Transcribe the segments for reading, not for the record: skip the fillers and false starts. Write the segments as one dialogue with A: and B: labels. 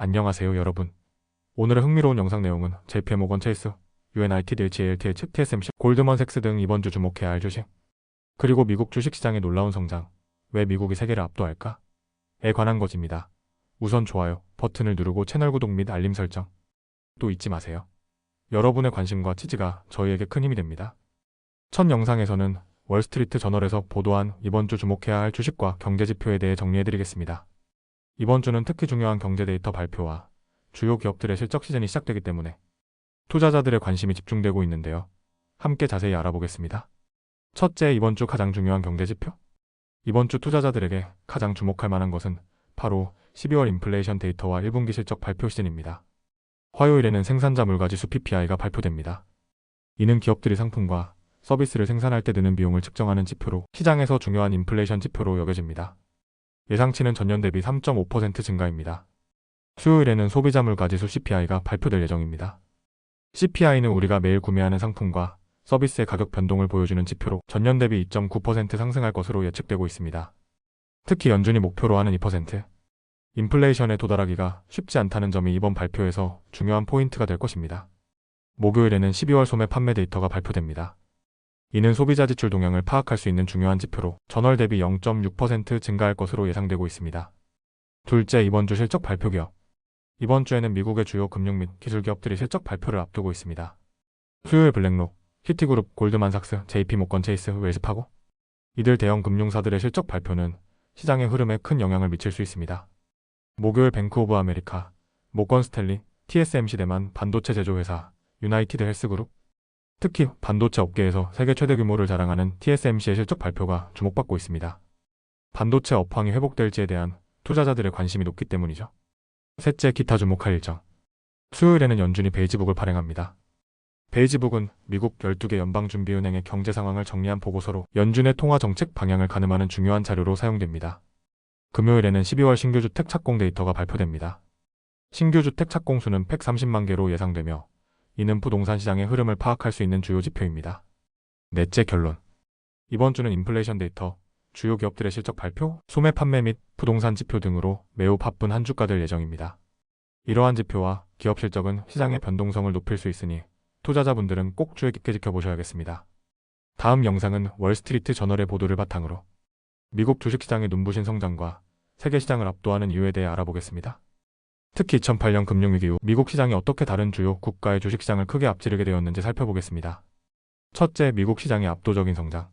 A: 안녕하세요 여러분. 오늘의 흥미로운 영상 내용은 JPMorgan Chase, UNITD, LTH, TSMC, 골드만삭스 등 이번 주 주목해야 할 주식, 그리고 미국 주식시장의 놀라운 성장, 왜 미국이 세계를 압도할까?에 관한 것입니다. 우선 좋아요 버튼을 누르고 채널 구독 및 알림 설정 또 잊지 마세요. 여러분의 관심과 지지가 저희에게 큰 힘이 됩니다. 첫 영상에서는 월스트리트 저널에서 보도한 이번 주 주목해야 할 주식과 경제지표에 대해 정리해드리겠습니다. 이번 주는 특히 중요한 경제 데이터 발표와 주요 기업들의 실적 시즌이 시작되기 때문에 투자자들의 관심이 집중되고 있는데요. 함께 자세히 알아보겠습니다. 첫째, 이번 주 가장 중요한 경제지표. 이번 주 투자자들에게 가장 주목할 만한 것은 바로 12월 인플레이션 데이터와 1분기 실적 발표 시즌입니다. 화요일에는 생산자 물가지수 PPI가 발표됩니다. 이는 기업들이 상품과 서비스를 생산할 때 드는 비용을 측정하는 지표로 시장에서 중요한 인플레이션 지표로 여겨집니다. 예상치는 전년 대비 3.5% 증가입니다. 수요일에는 소비자 물가지수 CPI가 발표될 예정입니다. CPI는 우리가 매일 구매하는 상품과 서비스의 가격 변동을 보여주는 지표로 전년 대비 2.9% 상승할 것으로 예측되고 있습니다. 특히 연준이 목표로 하는 2%, 인플레이션에 도달하기가 쉽지 않다는 점이 이번 발표에서 중요한 포인트가 될 것입니다. 목요일에는 12월 소매 판매 데이터가 발표됩니다. 이는 소비자 지출 동향을 파악할 수 있는 중요한 지표로 전월 대비 0.6% 증가할 것으로 예상되고 있습니다. 둘째, 이번 주 실적 발표 기업. 이번 주에는 미국의 주요 금융 및 기술 기업들이 실적 발표를 앞두고 있습니다. 수요일 블랙록, 시티그룹, 골드만삭스, JP모건 체이스, 웰스파고. 이들 대형 금융사들의 실적 발표는 시장의 흐름에 큰 영향을 미칠 수 있습니다. 목요일 뱅크 오브 아메리카, 모건 스탠리, TSMC 대만 반도체 제조회사, 유나이티드 헬스그룹. 특히 반도체 업계에서 세계 최대 규모를 자랑하는 TSMC의 실적 발표가 주목받고 있습니다. 반도체 업황이 회복될지에 대한 투자자들의 관심이 높기 때문이죠. 셋째, 기타 주목할 일정. 수요일에는 연준이 베이지북을 발행합니다. 베이지북은 미국 12개 연방준비은행의 경제 상황을 정리한 보고서로 연준의 통화 정책 방향을 가늠하는 중요한 자료로 사용됩니다. 금요일에는 12월 신규 주택 착공 데이터가 발표됩니다. 신규 주택 착공 수는 130만 개로 예상되며 이는 부동산 시장의 흐름을 파악할 수 있는 주요 지표입니다. 넷째, 결론. 이번 주는 인플레이션 데이터, 주요 기업들의 실적 발표, 소매 판매 및 부동산 지표 등으로 매우 바쁜 한 주가 될 예정입니다. 이러한 지표와 기업 실적은 시장의 변동성을 높일 수 있으니 투자자분들은 꼭 주의 깊게 지켜보셔야겠습니다. 다음 영상은 월스트리트 저널의 보도를 바탕으로 미국 주식시장의 눈부신 성장과 세계 시장을 압도하는 이유에 대해 알아보겠습니다. 특히 2008년 금융위기 이후 미국 시장이 어떻게 다른 주요 국가의 주식시장을 크게 앞지르게 되었는지 살펴보겠습니다. 첫째, 미국 시장의 압도적인 성장.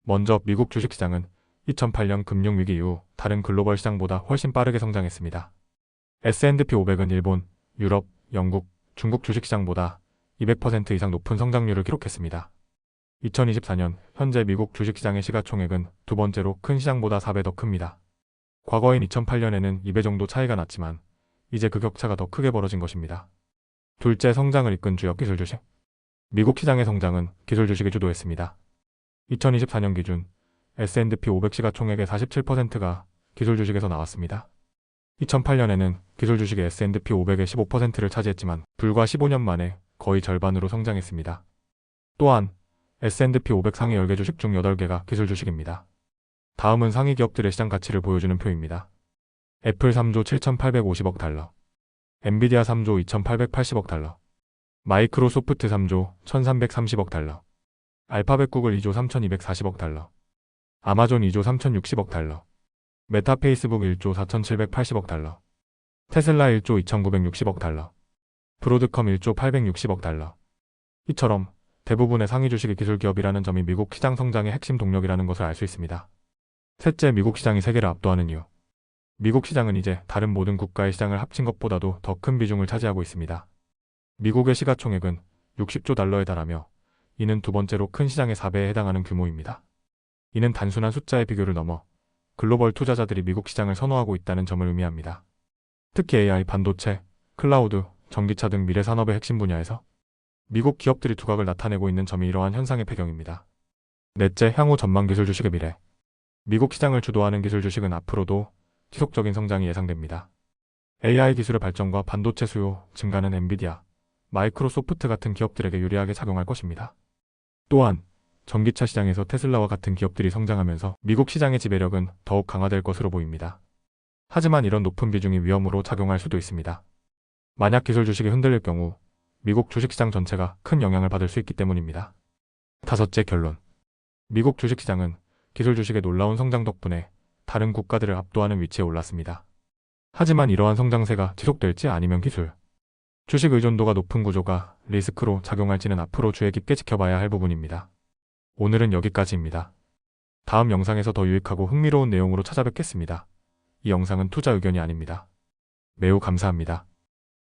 A: 먼저 미국 주식시장은 2008년 금융위기 이후 다른 글로벌 시장보다 훨씬 빠르게 성장했습니다. S&P 500은 일본, 유럽, 영국, 중국 주식시장보다 200% 이상 높은 성장률을 기록했습니다. 2024년 현재 미국 주식시장의 시가총액은 두 번째로 큰 시장보다 4배 더 큽니다. 과거인 2008년에는 2배 정도 차이가 났지만 이제 그 격차가 더 크게 벌어진 것입니다. 둘째, 성장을 이끈 주요 기술 주식. 미국 시장의 성장은 기술 주식이 주도했습니다. 2024년 기준 S&P 500 시가총액의 47%가 기술 주식에서 나왔습니다. 2008년에는 기술 주식의 S&P 500의 15%를 차지했지만 불과 15년 만에 거의 절반으로 성장했습니다. 또한 S&P 500 상위 10개 주식 중 8개가 기술 주식입니다. 다음은 상위 기업들의 시장 가치를 보여주는 표입니다. 애플 3조 7,850억 달러, 엔비디아 3조 2,880억 달러, 마이크로소프트 3조 1,330억 달러, 알파벳 구글 2조 3,240억 달러, 아마존 2조 3,060억 달러, 메타 페이스북 1조 4,780억 달러, 테슬라 1조 2,960억 달러, 브로드컴 1조 860억 달러. 이처럼 대부분의 상위 주식이 기술 기업이라는 점이 미국 시장 성장의 핵심 동력이라는 것을 알 수 있습니다. 셋째, 미국 시장이 세계를 압도하는 이유. 미국 시장은 이제 다른 모든 국가의 시장을 합친 것보다도 더 큰 비중을 차지하고 있습니다. 미국의 시가총액은 60조 달러에 달하며 이는 두 번째로 큰 시장의 4배에 해당하는 규모입니다. 이는 단순한 숫자의 비교를 넘어 글로벌 투자자들이 미국 시장을 선호하고 있다는 점을 의미합니다. 특히 AI, 반도체, 클라우드, 전기차 등 미래 산업의 핵심 분야에서 미국 기업들이 두각을 나타내고 있는 점이 이러한 현상의 배경입니다. 넷째, 향후 전망 기술 주식의 미래. 미국 시장을 주도하는 기술 주식은 앞으로도 지속적인 성장이 예상됩니다. AI 기술의 발전과 반도체 수요 증가는 엔비디아, 마이크로소프트 같은 기업들에게 유리하게 작용할 것입니다. 또한 전기차 시장에서 테슬라와 같은 기업들이 성장하면서 미국 시장의 지배력은 더욱 강화될 것으로 보입니다. 하지만 이런 높은 비중이 위험으로 작용할 수도 있습니다. 만약 기술 주식이 흔들릴 경우 미국 주식시장 전체가 큰 영향을 받을 수 있기 때문입니다. 다섯째 결론. 미국 주식시장은 기술 주식의 놀라운 성장 덕분에 다른 국가들을 압도하는 위치에 올랐습니다. 하지만 이러한 성장세가 지속될지 아니면 기술 주식 의존도가 높은 구조가 리스크로 작용할지는 앞으로 주의 깊게 지켜봐야 할 부분입니다. 오늘은 여기까지입니다. 다음 영상에서 더 유익하고 흥미로운 내용으로 찾아뵙겠습니다. 이 영상은 투자 의견이 아닙니다. 매우 감사합니다.